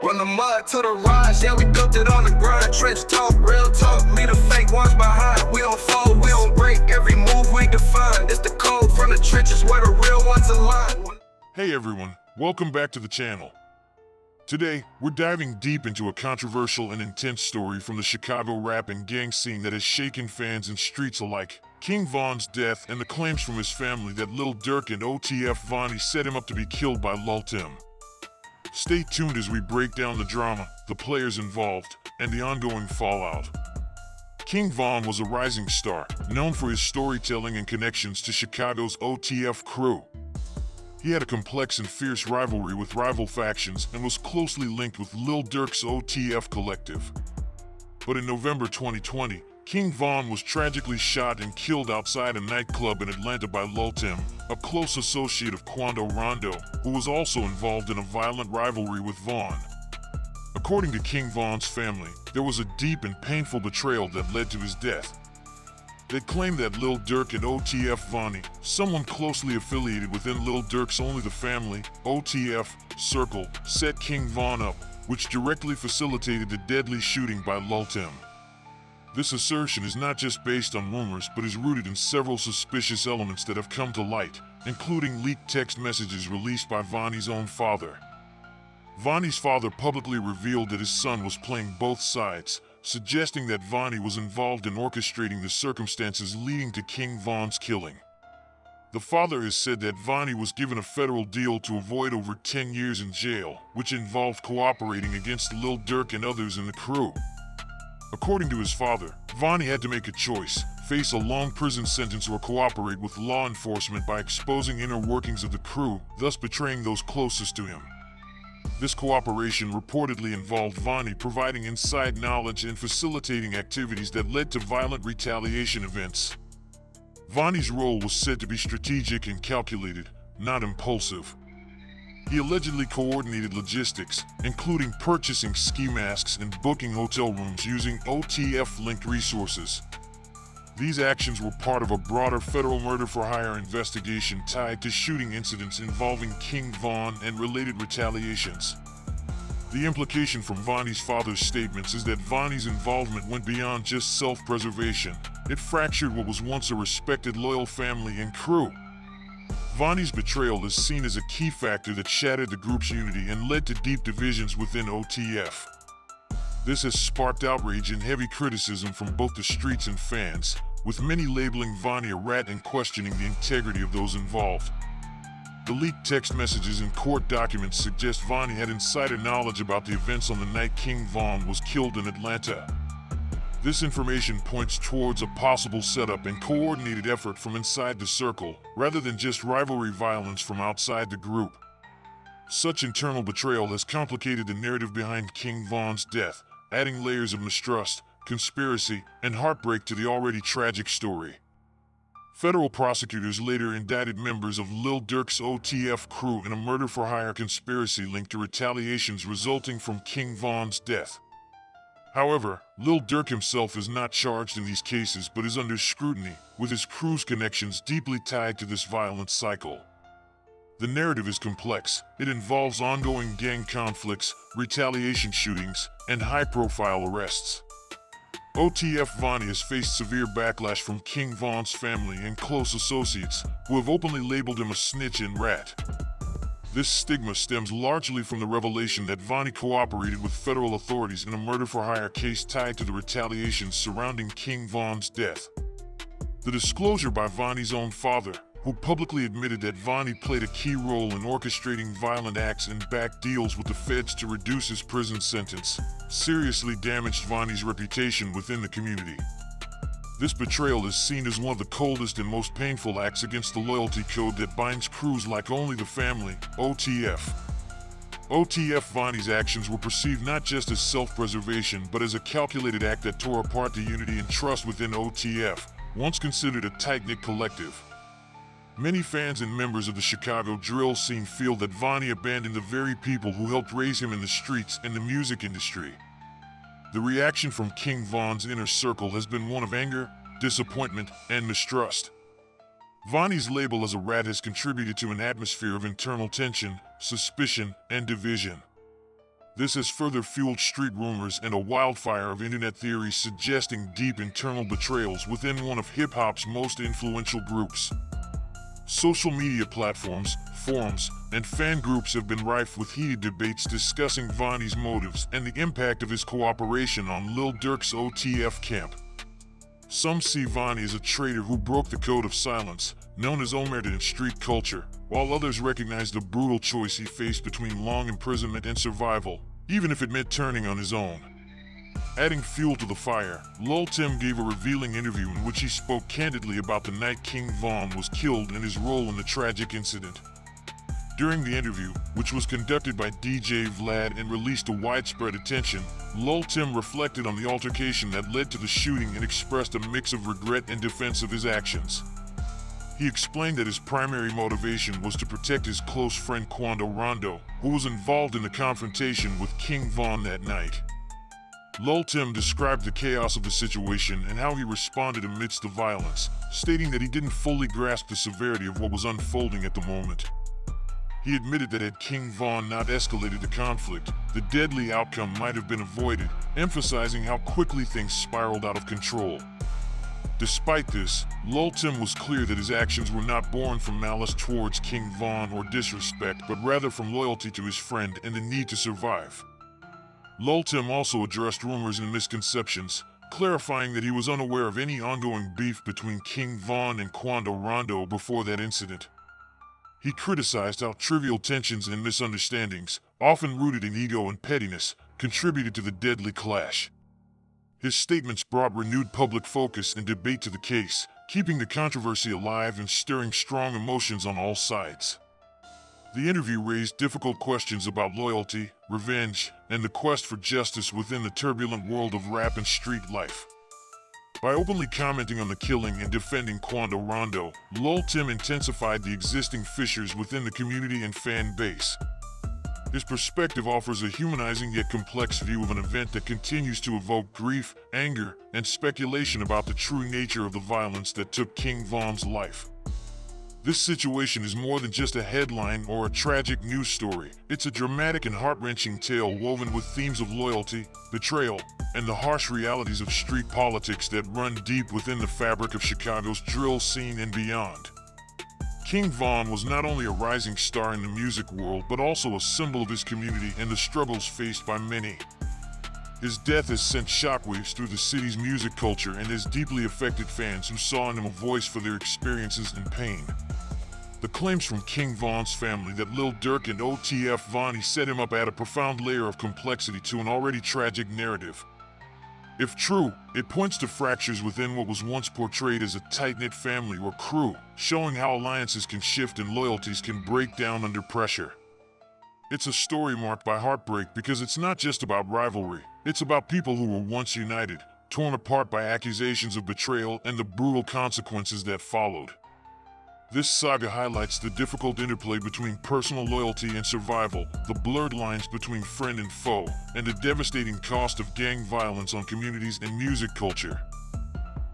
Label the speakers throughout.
Speaker 1: From the mud to the rise, yeah, we built it on the grind. Trench talk, real talk, leave the fake ones behind. We don't fold, we don't break, every move we define. It's the code from the trenches where the real ones align.
Speaker 2: Hey everyone, welcome back to the channel. Today, we're diving deep into a controversial and intense story from the Chicago rap and gang scene that has shaken fans and streets alike. King Vaughn's death and the claims from his family that Lil Durk and OTF Vonni set him up to be killed by Lul Tim. Stay tuned as we break down the drama, the players involved, and the ongoing fallout. King Vaughn was a rising star, known for his storytelling and connections to Chicago's OTF crew. He had a complex and fierce rivalry with rival factions and was closely linked with Lil Durk's OTF collective. But in November 2020, King Vaughn was tragically shot and killed outside a nightclub in Atlanta by Lul Tim, a close associate of Quando Rondo, who was also involved in a violent rivalry with Vaughn. According to King Vaughn's family, there was a deep and painful betrayal that led to his death. They claim that Lil Durk and OTF Vonni, someone closely affiliated within Lil Durk's Only the Family, OTF, circle, set King Vaughn up, which directly facilitated the deadly shooting by Lul Tim. This assertion is not just based on rumors but is rooted in several suspicious elements that have come to light, including leaked text messages released by Vonni's own father. Vonni's father publicly revealed that his son was playing both sides, suggesting that Vonni was involved in orchestrating the circumstances leading to King Vaughn's killing. The father has said that Vonni was given a federal deal to avoid over 10 years in jail, which involved cooperating against Lil Durk and others in the crew. According to his father, Vonni had to make a choice, face a long prison sentence or cooperate with law enforcement by exposing inner workings of the crew, thus betraying those closest to him. This cooperation reportedly involved Vonni providing inside knowledge and facilitating activities that led to violent retaliation events. Vonni's role was said to be strategic and calculated, not impulsive. He allegedly coordinated logistics, including purchasing ski masks and booking hotel rooms using OTF-linked resources. These actions were part of a broader federal murder-for-hire investigation tied to shooting incidents involving King Vaughn and related retaliations. The implication from Vonni's father's statements is that Vonni's involvement went beyond just self-preservation. It fractured what was once a respected, loyal family and crew. Vonni's betrayal is seen as a key factor that shattered the group's unity and led to deep divisions within OTF. This has sparked outrage and heavy criticism from both the streets and fans, with many labeling Vonni a rat and questioning the integrity of those involved. The leaked text messages and court documents suggest Vonni had insider knowledge about the events on the night King Vaughn was killed in Atlanta. This information points towards a possible setup and coordinated effort from inside the circle, rather than just rivalry violence from outside the group. Such internal betrayal has complicated the narrative behind King Vaughn's death, adding layers of mistrust, conspiracy, and heartbreak to the already tragic story. Federal prosecutors later indicted members of Lil Durk's OTF crew in a murder-for-hire conspiracy linked to retaliations resulting from King Vaughn's death. However, Lil Durk himself is not charged in these cases but is under scrutiny, with his crew's connections deeply tied to this violent cycle. The narrative is complex. It involves ongoing gang conflicts, retaliation shootings, and high-profile arrests. OTF Vonni has faced severe backlash from King Vaughn's family and close associates, who have openly labeled him a snitch and rat. This stigma stems largely from the revelation that Vonni cooperated with federal authorities in a murder-for-hire case tied to the retaliations surrounding King Vaughn's death. The disclosure by Vonni's own father, who publicly admitted that Vonni played a key role in orchestrating violent acts and backed deals with the feds to reduce his prison sentence, seriously damaged Vonni's reputation within the community. This betrayal is seen as one of the coldest and most painful acts against the loyalty code that binds crews like Only the Family, OTF. OTF Vonni's actions were perceived not just as self-preservation but as a calculated act that tore apart the unity and trust within OTF, once considered a tight-knit collective. Many fans and members of the Chicago drill scene feel that Vonni abandoned the very people who helped raise him in the streets and the music industry. The reaction from King Vaughn's inner circle has been one of anger, disappointment, and mistrust. Vonni's label as a rat has contributed to an atmosphere of internal tension, suspicion, and division. This has further fueled street rumors and a wildfire of internet theories suggesting deep internal betrayals within one of hip-hop's most influential groups. Social media platforms, forums, and fan groups have been rife with heated debates discussing Vonnie's motives and the impact of his cooperation on Lil Durk's OTF camp. Some see Vaughn as a traitor who broke the code of silence, known as omerta in street culture, while others recognize the brutal choice he faced between long imprisonment and survival, even if it meant turning on his own. Adding fuel to the fire, Lul Tim gave a revealing interview in which he spoke candidly about the night King Vaughn was killed and his role in the tragic incident. During the interview, which was conducted by DJ Vlad and released to widespread attention, Lul Tim reflected on the altercation that led to the shooting and expressed a mix of regret and defense of his actions. He explained that his primary motivation was to protect his close friend Quando Rondo, who was involved in the confrontation with King Vaughn that night. Lul Tim described the chaos of the situation and how he responded amidst the violence, stating that he didn't fully grasp the severity of what was unfolding at the moment. He admitted that had King Vaughn not escalated the conflict, the deadly outcome might have been avoided, emphasizing how quickly things spiraled out of control. Despite this, Lul Tim was clear that his actions were not born from malice towards King Vaughn or disrespect, but rather from loyalty to his friend and the need to survive. Lul Tim also addressed rumors and misconceptions, clarifying that he was unaware of any ongoing beef between King Vaughn and Quando Rondo before that incident. He criticized how trivial tensions and misunderstandings, often rooted in ego and pettiness, contributed to the deadly clash. His statements brought renewed public focus and debate to the case, keeping the controversy alive and stirring strong emotions on all sides. The interview raised difficult questions about loyalty, revenge, and the quest for justice within the turbulent world of rap and street life. By openly commenting on the killing and defending Quando Rondo, Lul Tim intensified the existing fissures within the community and fan base. His perspective offers a humanizing yet complex view of an event that continues to evoke grief, anger, and speculation about the true nature of the violence that took King Vaughn's life. This situation is more than just a headline or a tragic news story. It's a dramatic and heart-wrenching tale woven with themes of loyalty, betrayal, and the harsh realities of street politics that run deep within the fabric of Chicago's drill scene and beyond. King Vaughn was not only a rising star in the music world, but also a symbol of his community and the struggles faced by many. His death has sent shockwaves through the city's music culture and has deeply affected fans who saw in him a voice for their experiences and pain. The claims from King Vaughn's family that Lil Durk and OTF Vonni set him up add a profound layer of complexity to an already tragic narrative. If true, it points to fractures within what was once portrayed as a tight-knit family or crew, showing how alliances can shift and loyalties can break down under pressure. It's a story marked by heartbreak because it's not just about rivalry, it's about people who were once united, torn apart by accusations of betrayal and the brutal consequences that followed. This saga highlights the difficult interplay between personal loyalty and survival, the blurred lines between friend and foe, and the devastating cost of gang violence on communities and music culture.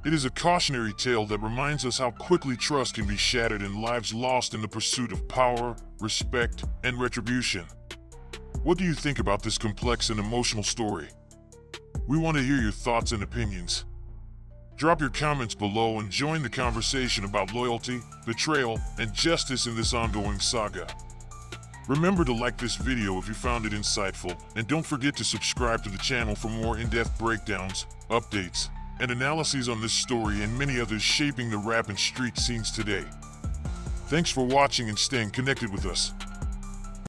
Speaker 2: It is a cautionary tale that reminds us how quickly trust can be shattered and lives lost in the pursuit of power, respect, and retribution. What do you think about this complex and emotional story? We want to hear your thoughts and opinions. Drop your comments below and join the conversation about loyalty, betrayal, and justice in this ongoing saga. Remember to like this video if you found it insightful, and don't forget to subscribe to the channel for more in-depth breakdowns, updates, and analyses on this story and many others shaping the rap and street scenes today. Thanks for watching and staying connected with us.